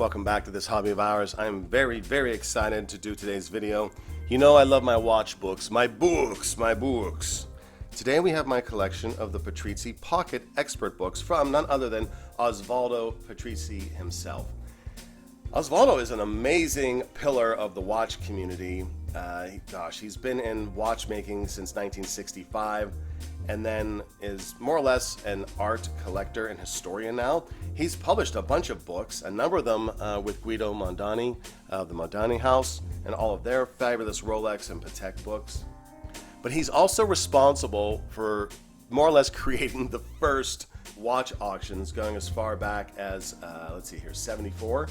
Welcome back to this hobby of ours. I am very, very excited to do today's video. You know I love my watch books, my books. Today we have my collection of the Patrizzi Pocket Expert books from none other than Osvaldo Patrizzi himself. Osvaldo is an amazing pillar of the watch community. He's been in watchmaking since 1965 and then is more or less an art collector and historian now. He's published a bunch of books, a number of them with Guido Mondani, the Mondani House, and all of their fabulous Rolex and Patek books. But he's also responsible for more or less creating the first watch auctions going as far back as, 74.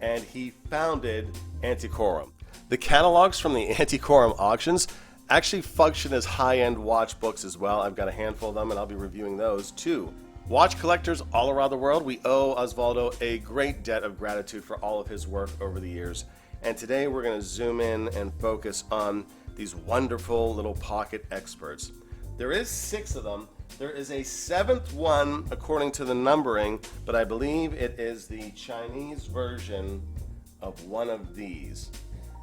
And he founded Antiquorum. The catalogs from the Antiquorum auctions actually function as high-end watch books as well. I've got a handful of them and I'll be reviewing those too. Watch collectors all around the world, we owe Osvaldo a great debt of gratitude for all of his work over the years. And today we're going to zoom in and focus on these wonderful little pocket experts. There is 6 of them. There is a 7th one according to the numbering, but I believe it is the Chinese version of one of these.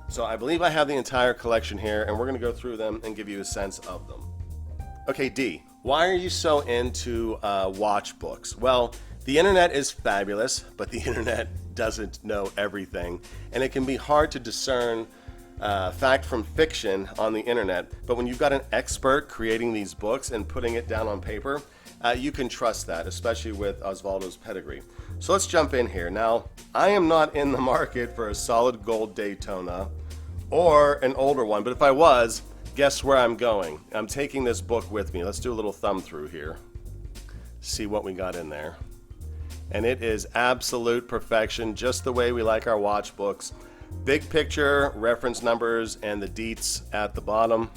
So I believe I have the entire collection here, and we're going to go through them and give you a sense of them. Okay, D, why are you so into watch books? Well, the internet is fabulous, but the internet doesn't know everything, and it can be hard to discern fact from fiction on the internet. But when you've got an expert creating these books and putting it down on paper, you can trust that, especially with Osvaldo's pedigree. So let's jump in here. Now, I am not in the market for a solid gold Daytona or an older one, but if I was, guess where I'm going? I'm taking this book with me. Let's do a little thumb through here. See what we got in there. And it is absolute perfection, just the way we like our watch books. Big picture, reference numbers, and the deets at the bottom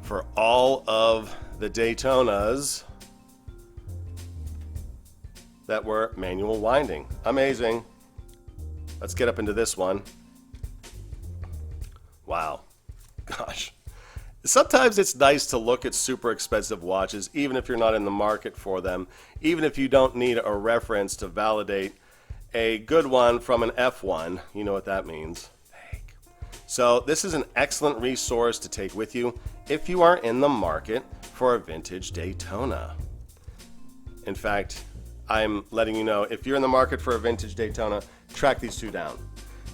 for all of the Daytonas that were manual winding. Amazing. Let's get up into this one. Wow. Gosh. Sometimes it's nice to look at super expensive watches, even if you're not in the market for them, even if you don't need a reference to validate a good one from an F1. You know what that means. Fake. So this is an excellent resource to take with you if you are in the market for a vintage Daytona. In fact, I'm letting you know, if you're in the market for a vintage Daytona, track these 2 down.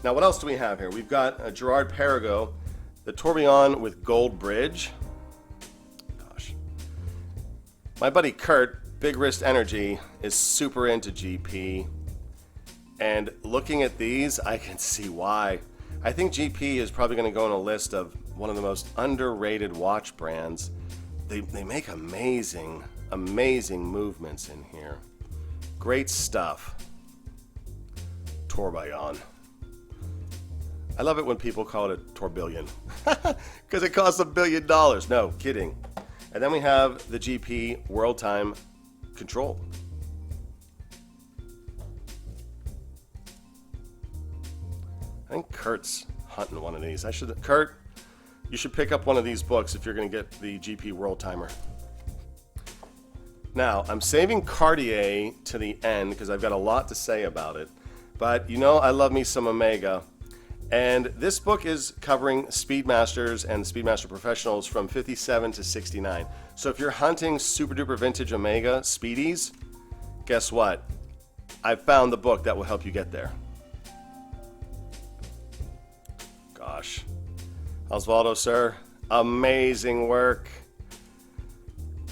Now, what else do we have here? We've got a Girard-Perregaux, the Tourbillon with gold bridge. Gosh. My buddy Kurt, Big Wrist Energy, is super into GP. And looking at these, I can see why. I think GP is probably going to go on a list of one of the most underrated watch brands. They make amazing movements in here. Great stuff. Tourbillon. I love it when people call it a tourbillon because it costs $1 billion. No, kidding. And then we have the GP World Time Control. I think Kurt's hunting one of these. Kurt, you should pick up one of these books if you're going to get the GP World Timer. Now, I'm saving Cartier to the end because I've got a lot to say about it. But you know I love me some Omega. And this book is covering Speedmasters and Speedmaster Professionals from 57 to 69. So if you're hunting super duper vintage Omega Speedies, guess what? I've found the book that will help you get there. Gosh. Osvaldo, sir, amazing work.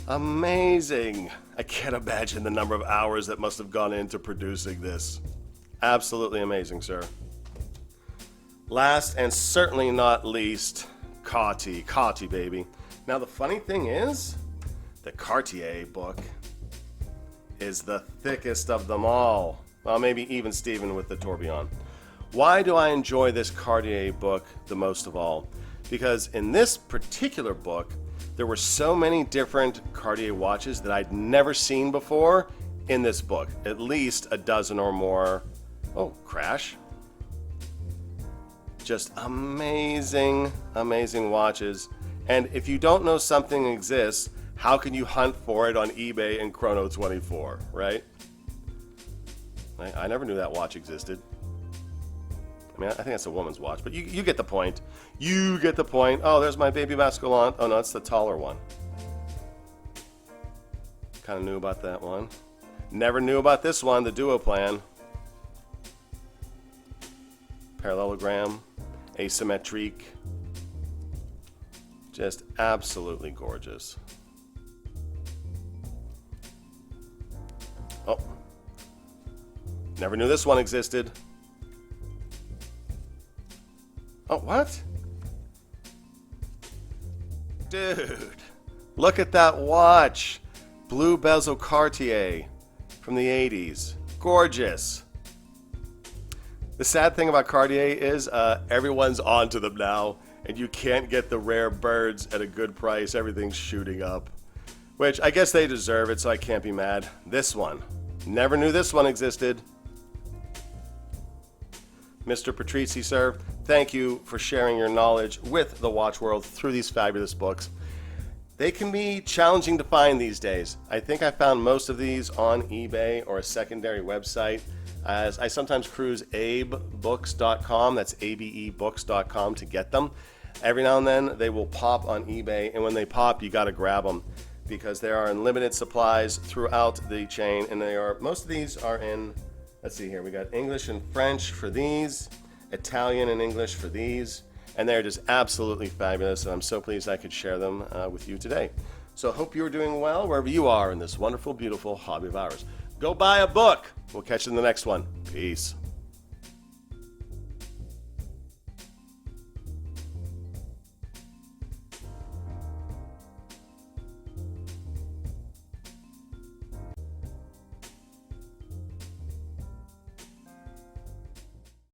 Amazing. I can't imagine the number of hours that must have gone into producing this. Absolutely amazing, sir. Last and certainly not least, Cartier, baby. Now the funny thing is, the Cartier book is the thickest of them all. Well, maybe even Steven with the Tourbillon. Why do I enjoy this Cartier book the most of all? Because in this particular book, there were so many different Cartier watches that I'd never seen before in this book. At least a dozen or more. Oh, crash. Just amazing watches. And if you don't know something exists, how can you hunt for it on eBay and Chrono24, right? I never knew that watch existed. I mean, I think that's a woman's watch, but you get the point. You get the point. Oh, there's my baby Basculante. Oh, no, that's the taller one. Kind of knew about that one. Never knew about this one, the Duo Plan. Parallelogram, asymmetric. Just absolutely gorgeous. Oh, never knew this one existed. Oh, what? Dude, look at that watch. Blue bezel Cartier from the 80s. Gorgeous. The sad thing about Cartier is everyone's onto them now, and you can't get the rare birds at a good price. Everything's shooting up, which I guess they deserve it, so I can't be mad. This one. Never knew this one existed. Mr. Patrizzi, sir, thank you for sharing your knowledge with the watch world through these fabulous books. They can be challenging to find these days. I think I found most of these on eBay or a secondary website, as I sometimes cruise abebooks.com, that's abebooks.com, to get them. Every now and then they will pop on eBay, and when they pop, you got to grab them because there are unlimited supplies throughout the chain, and most of these are in, let's see here, we got English and French for these, Italian and English for these, and they're just absolutely fabulous, and I'm so pleased I could share them with you today. So I hope you're doing well wherever you are in this wonderful, beautiful hobby of ours. Go buy a book. We'll catch you in the next one. Peace.